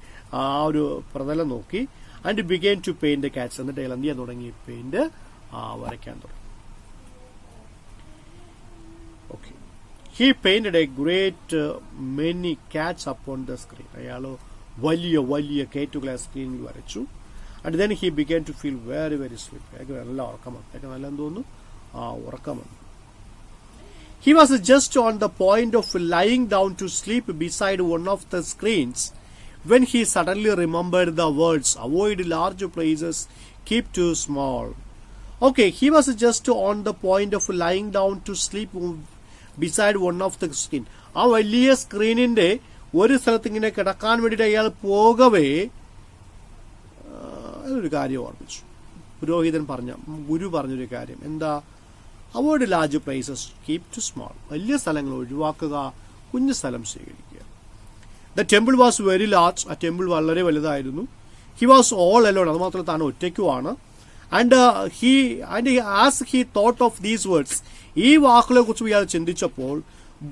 ആ ഒരു പ്രതലം നോക്കി. And began to paint cats. എന്നിട്ട് അയാൾ എന്ത് ചെയ്യാൻ തുടങ്ങി? പെയിന്റ് വരയ്ക്കാൻ തുടങ്ങി. Okay, he painted a great many cats upon the screen. അയാൾ വലിയ വലിയ കേറ്റുകളെ സ്ക്രീനിൽ വരച്ചു. And then he began to feel very, very sleepy. നല്ല ഉറക്കമാണ്. നല്ല തോന്നുന്നു, ഉറക്കമാണ്. He was just on the point of lying down to sleep beside one of the screens when he suddenly remembered the words, avoid large places, keep too small. Okay, he was just on the point of lying down to sleep beside one of the screen. ആ വലിയ സ്ക്രീനിന്റെ ഒരു സ്ഥലത്ത് ഇങ്ങനെ കിടക്കാൻ വേണ്ടിയിട്ട് അയാൾ പോകവേ ഒരു കാര്യം ഓർമ്മിച്ചു. പുരോഹിതൻ ഗുരു പറഞ്ഞൊരു കാര്യം എന്താ? Avoid large places, keep to small. വലിയ സ്ഥലങ്ങൾ ഒഴിവാക്കുക, കുഞ്ഞു സ്ഥലം സ്വീകരിക്കുക. The temple was very large. ആ ടെമ്പിൾ വളരെ വലുതായിരുന്നു. He was all alone. അത് മാത്രമല്ല താൻ ഒറ്റയ്ക്കുമാണ്. And as he thought of these words, ഈ വാക്കുകളെ കുറിച്ച് ഇയാൾ ചിന്തിച്ചപ്പോൾ,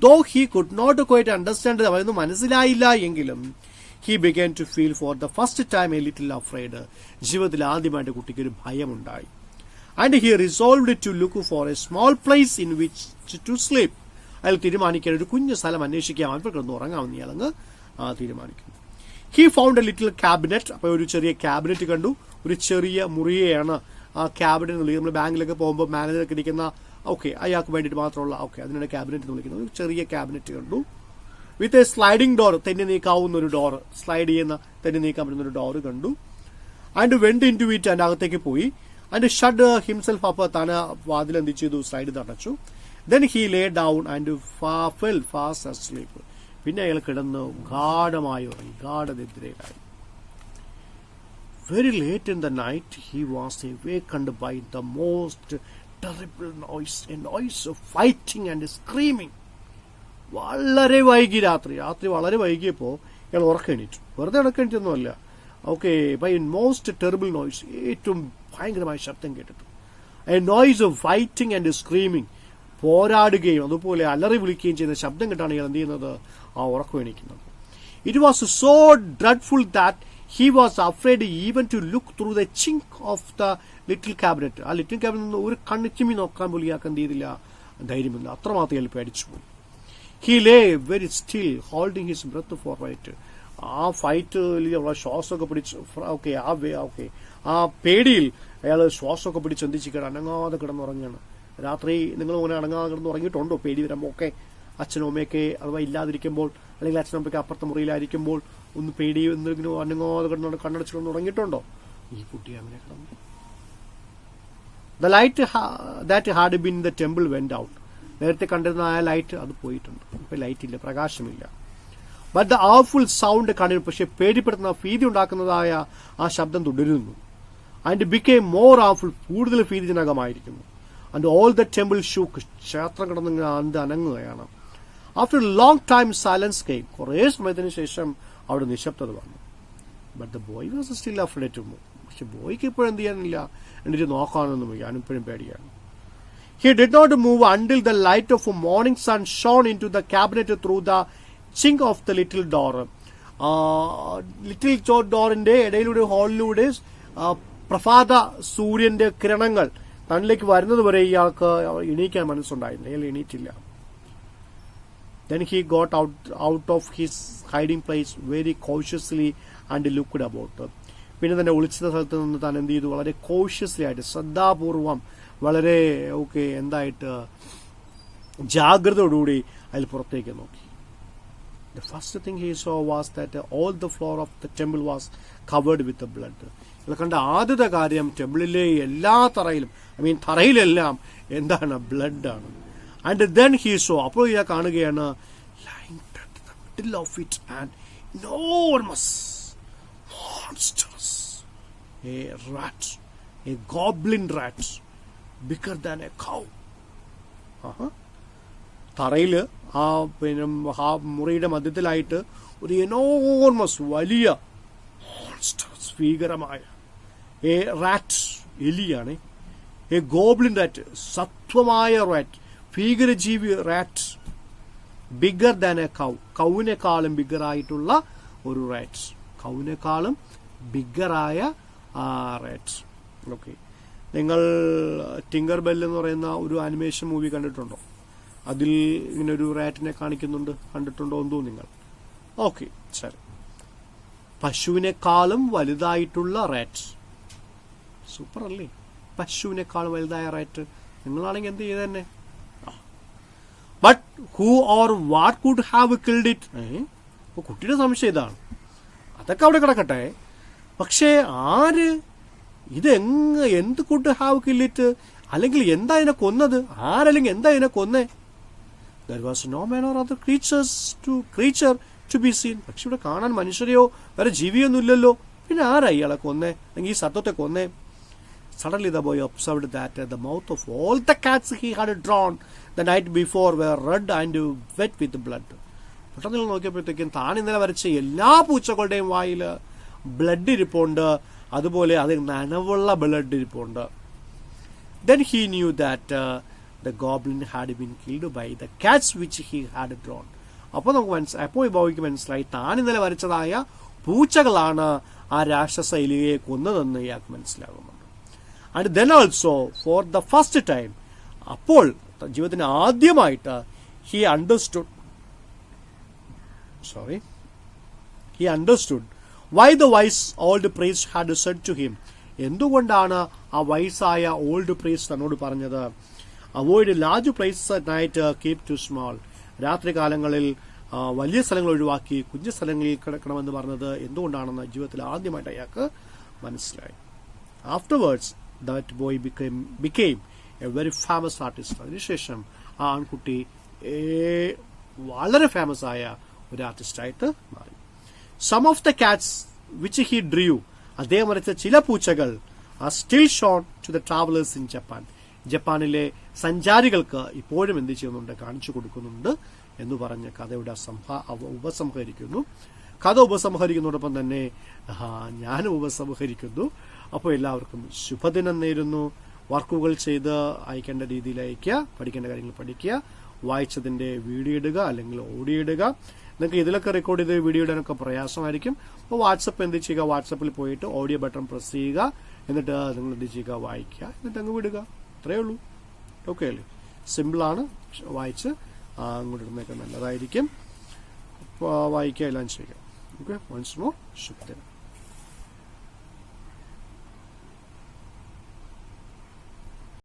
though he could not quite understand, അവനൊന്നും മനസ്സിലായില്ല എങ്കിലും, he began to feel for the first time a little afraid. ജീവിതത്തിൽ ആദ്യമായിട്ട് കുട്ടിക്ക് ഒരു ഭയമുണ്ടായി. And he resolved to look for a small place in which to sleep. അയാൾ തീരുമാനിക്കാൻ ഒരു കുഞ്ഞു സ്ഥലം അന്വേഷിക്കാൻ, അവൻ കിടന്ന് ഉറങ്ങാമെന്ന് ഇയാളങ്ങ് തീരുമാനിക്കുന്നു. He found a little cabinet. അപ്പോൾ ഒരു ചെറിയ ക്യാബിനറ്റ് കണ്ടു. ഒരു ചെറിയ മുറിയെയാണ് ആ ക്യാബിനറ്റ് എന്ന് വിളിക്കുന്നത്. നമ്മൾ ബാങ്കിലൊക്കെ പോകുമ്പോൾ മാനേജർക്ക് ഇരിക്കുന്ന അയാൾക്ക് വേണ്ടിയിട്ട് മാത്രമുള്ള അതിനാണ് ക്യാബിനറ്റ് എന്ന് വിളിക്കുന്നത്. ഒരു ചെറിയ ക്യാബിനറ്റ് കണ്ടു. വിത്ത് എ സ്ലൈഡിംഗ് ഡോർ, തെന്നി നീക്കാവുന്ന ഒരു ഡോർ, സ്ലൈഡ് ചെയ്യുന്ന തെന്നി നീക്കാൻ പറ്റുന്ന ഒരു ഡോർ കണ്ടു. And went into it, അതിന്റെ അകത്തേക്ക് പോയി. ആൻഡ് ഷഡ് ഹിംസെൽഫ് അപ്പ്, താൻ വാതിൽ എന്ത് ചെയ്തു? സ്ലൈഡ് തടച്ചു. Then he lay down and fell fast asleep. പിന്നെ അയാൾ കിടന്ന് ഗാഢമായി ഉറങ്ങി, ഗാഢനിദ്രയിലായി. Very late in the night he was awakened by the most terrible noise, a noise of fighting and screaming. വളരെ വൈകി രാത്രി വളരെ വൈകിയപ്പോൾ ഇയാൾ ഉറക്കെണീറ്റു. വെറുതെ ഉറക്കെണീറ്റൊന്നുമല്ല. ബൈ മോസ്റ്റ് ടെറിബിൾ നോയ്സ്, ഏറ്റവും ഭയങ്കരമായ ശബ്ദം കേട്ടിട്ടു. A noise of fighting and screaming, പോരാടുകയും അതുപോലെ അലറി വിളിക്കുകയും ചെയ്യുന്ന ശബ്ദം കേട്ടാണ് ഇയാൾ എന്ത് ചെയ്യുന്നത്? ഉറക്കം എണീക്കുന്നത്. It was so dreadful that he was afraid even to look through the chink of the little cabinet. ആ ലിറ്റിൽ ക്യാബിനറ്റ് ഒരു കണ്ണിച്ചിമി നോക്കാൻ പോലും ഇയാൾക്ക് എന്ത് ചെയ്തില്ല, ധൈര്യമില്ല. അത്രമാത്രം ഇയാൾ പേടിച്ചു പോയി. He lay very still, holding his breath for it. ആ ഫൈറ്റിൽ ശ്വാസമൊക്കെ പിടിച്ച് ആ പേടിയിൽ അയാൾ ശ്വാസമൊക്കെ പിടിച്ച് എന്തിച്ചിട്ട് അനങ്ങാതെ കിടന്നുറങ്ങുകയാണ്. രാത്രി നിങ്ങൾ അങ്ങനെ അനങ്ങാതെ കിടന്ന് ഉറങ്ങിയിട്ടുണ്ടോ? പേടി വരുമ്പോൾ അച്ഛനും അമ്മയൊക്കെ അഥവാ ഇല്ലാതിരിക്കുമ്പോൾ, അല്ലെങ്കിൽ അച്ഛനും അമ്മയ്ക്ക് അപ്പുറത്തെ മുറിയിലായിരിക്കുമ്പോൾ ഒന്ന് പേടി എന്തെങ്കിലും അനങ്ങാതെ കിടന്നു കണ്ണടച്ചു കിടന്ന് ഉറങ്ങിയിട്ടുണ്ടോ? ഈ കുട്ടി അങ്ങനെ കിടന്നു. The light that had been in the temple went out. നേരത്തെ കണ്ടിരുന്ന ആ ലൈറ്റ് അത് പോയിട്ടുണ്ട്. ഇപ്പൊ ലൈറ്റ് ഇല്ല, പ്രകാശമില്ല. ബട്ട് ദ awful സൗണ്ട് കണ്ടിരുന്നു. പക്ഷെ പേടിപ്പെടുത്തുന്ന, ഭീതി ഉണ്ടാക്കുന്നതായ ആ ശബ്ദം തുടരുന്നു. ആൻഡ് became more awful, കൂടുതൽ ഭീതിജനകമായിരിക്കുന്നു. And all the temple shook, ക്ഷേത്രം കിടന്ന് അനങ്ങുകയാണ്. After long time silence came, കുറേ സമയത്തിന് ശേഷം അവിടെ നിശബ്ദത വന്നു. But the boy was still afraid to move. പക്ഷെ ബോയ്ക്ക് ഇപ്പോഴും എന്ത് ചെയ്യാനില്ല, എന്നിട്ട് നോക്കാനൊന്നും വയ്യ, ഞാനിപ്പോഴും പേടിയാണ്. He did not move until the light of a morning sun shone into the cabinet through the chink of the little door. Little ഡോറിന്റെ ഇടയിലൂടെ, ഹോളിലൂടെ പ്രഭാത സൂര്യന്റെ കിരണങ്ങൾ തന്നിലേക്ക് വരുന്നത് വരെ ഇയാൾക്ക് എണീക്കാൻ മനസ്സുണ്ടായില്ല. അയാൾ എണീറ്റില്ല. Then he got out of his hiding place very cautiously and looked about. പിന്നെ തന്നെ ഒളിച്ച സ്ഥലത്ത് നിന്ന് താൻ എന്ത് ചെയ്തു? വളരെ കോഷ്യസ്ലി ആയിട്ട്, ശ്രദ്ധാപൂർവം, വളരെ എന്തായിട്ട് ജാഗ്രതയോടുകൂടി അതിൽ പുറത്തേക്ക് നോക്കി. The first thing he saw was that all the floor of the temple was covered with the blood. ഇത് കണ്ട ആദ്യത്തെ കാര്യം, ടെമ്പിളിലെ എല്ലാ തറയിലെല്ലാം എന്താണ്? ബ്ലഡ് ആണ്. ആൻഡ് ദെൻ ഹി സോ, അപ്പോൾ ഇയാൾ കാണുകയാണ്, lying dead in the middle of it, an enormous, monstrous, a rat, a goblin rat, bigger than a cow. തറയില് ആ മുറിയുടെ മധ്യത്തിലായിട്ട് ഒരു എനോർമസ്, വലിയ, മോൺസ്റ്ററസ്, ഭീകരമായ എ റാറ്റ്, എലിയാണ്. എ ഗോബ്ലിൻ റാറ്റ്, സത്വമായ റാറ്റ്, ഭീകരജീവി rat. Bigger than a cow, കൗവിനേക്കാളും ബിഗറായിട്ടുള്ള ഒരു റാറ്റ്, കൗവിനേക്കാളും ബിഗറായ റാറ്റ്. നിങ്ങൾ ടിങ്കർ ബെൽ എന്ന് പറയുന്ന ഒരു ആനിമേഷൻ മൂവി കണ്ടിട്ടുണ്ടോ? അതിൽ ഇങ്ങനെ ഒരു റാറ്റിനെ കണ്ടിട്ടുണ്ടോ എന്തോ നിങ്ങൾ? ശരി. പശുവിനേക്കാളും വലുതായിട്ടുള്ള റാറ്റ്, സൂപ്പർ അല്ലേ? പശുവിനേക്കാൾ വലുതായ റൈറ്റ്. നിങ്ങളാണെങ്കിൽ എന്ത് ചെയ്ത് തന്നെ. But who or what could have killed it? അപ്പൊ കുട്ടിയുടെ സംശയം ഇതാണ്. അതൊക്കെ അവിടെ കിടക്കട്ടെ. പക്ഷേ ആര് എന്ത് കുഡ് ഹാവ് കിൽഡ് ഇറ്റ്? അല്ലെങ്കിൽ എന്താ ഇതിനെ കൊന്നത്? ആരല്ലെങ്കിൽ എന്താ ഇതിനെ കൊന്നേ? There was no man or other creature to be seen. പക്ഷെ ഇവിടെ കാണാൻ മനുഷ്യരെയോ വേറെ ജീവിയൊന്നും ഇല്ലല്ലോ. പിന്നെ ആരാ ഇയാളെ കൊന്നേ, അല്ലെങ്കിൽ ഈ സത്വത്തെ കൊന്നേ? Suddenly the boy observed that the mouth of all the cats he had drawn the night before were red and wet with blood. പെട്ടെന്ന് നോക്കിയപ്പോഴത്തേക്കും താൻ ഇന്നലെ വരച്ച എല്ലാ പൂച്ചകളുടെയും വായിൽ ബ്ലഡ് ഇരിപ്പുണ്ട്. അതുപോലെ അത് നനവുള്ള ബ്ലഡ് ഇരിപ്പുണ്ട്. Then he knew that the goblin had been killed by the cats which he had drawn. അപ്പോൾ ഈ ബോയ്ക്ക് മനസ്സിലായി താൻ ഇന്നലെ വരച്ചതായ പൂച്ചകളാണ് ആ രാക്ഷസ എലിയെ കൊന്നതെന്ന് ഇയാൾക്ക് മനസ്സിലാകുന്നുണ്ട്. And then also for the first time, അപ്പോൾ ജീവിതത്തിന് ആദ്യമായിട്ട് he understood why the wise old priest had said to him. എന്തുകൊണ്ടാണ് ആ വയസ്സായ ഓൾഡ് പ്രീസ്റ്റ് തന്നോട് പറഞ്ഞത്, avoid large places at night, keep to small. രാത്രി കാലങ്ങളിൽ വലിയ സ്ഥലങ്ങൾ ഒഴിവാക്കി കുഞ്ഞു സ്ഥലങ്ങളിൽ കിടക്കണമെന്ന് പറഞ്ഞത് എന്തുകൊണ്ടാണെന്ന് ജീവിതത്തിൽ ആദ്യമായിട്ട് അയാൾക്ക് മനസ്സിലായി. Afterwards that boy became a very famous artist. അതിനുശേഷം ആ ആൺകുട്ടി വളരെ ഫേമസ് ആയ ഒരു ആർട്ടിസ്റ്റായിട്ട് മാറി. Some of the cats which he drew, അദ്ദേഹം വരച്ച ചില പൂച്ചകൾ are still shown to the travellers in Japan. ജപ്പാനിലെ സഞ്ചാരികൾക്ക് ഇപ്പോഴും എന്ത് ചെയ്യുന്നുണ്ട്, കാണിച്ചു കൊടുക്കുന്നുണ്ട് എന്ന് പറഞ്ഞ് കഥയുടെ ഉപസംഹരിക്കുന്നു. കഥ ഉപസംഹരിക്കുന്നതോടൊപ്പം തന്നെ ഞാനും ഉപസംഹരിക്കുന്നു. അപ്പോൾ എല്ലാവർക്കും ശുഭദിനം നേരുന്നു. വർക്കുകൾ ചെയ്ത് അയക്കേണ്ട രീതിയിൽ അയക്കുക, പഠിക്കേണ്ട കാര്യങ്ങൾ പഠിക്കുക, വായിച്ചതിന്റെ വീഡിയോ ഇടുക അല്ലെങ്കിൽ ഓഡിയോ ഇടുക. നിങ്ങൾക്ക് ഇതിലൊക്കെ റെക്കോർഡ് ചെയ്ത് വീഡിയോ ഇടാനൊക്കെ പ്രയാസമായിരിക്കും. അപ്പോൾ വാട്സപ്പ് എന്ത് ചെയ്യുക, വാട്സപ്പിൽ പോയിട്ട് ഓഡിയോ ബട്ടൺ പ്രസ് ചെയ്യുക, എന്നിട്ട് നിങ്ങൾ എന്ത് ചെയ്യുക, വായിക്കുക, എന്നിട്ട് അങ്ങ് വിടുക. അത്രയേ ഉള്ളൂ. ഓക്കെ അല്ലേ? സിമ്പിളാണ്. വായിച്ച് അങ്ങോട്ട് ഇടുന്നതൊക്കെ നല്ലതായിരിക്കും. വായിക്കുക, എല്ലാം ചെയ്യുക. ഓക്കെ, വൺസ് മോർ ശുഭദിനം.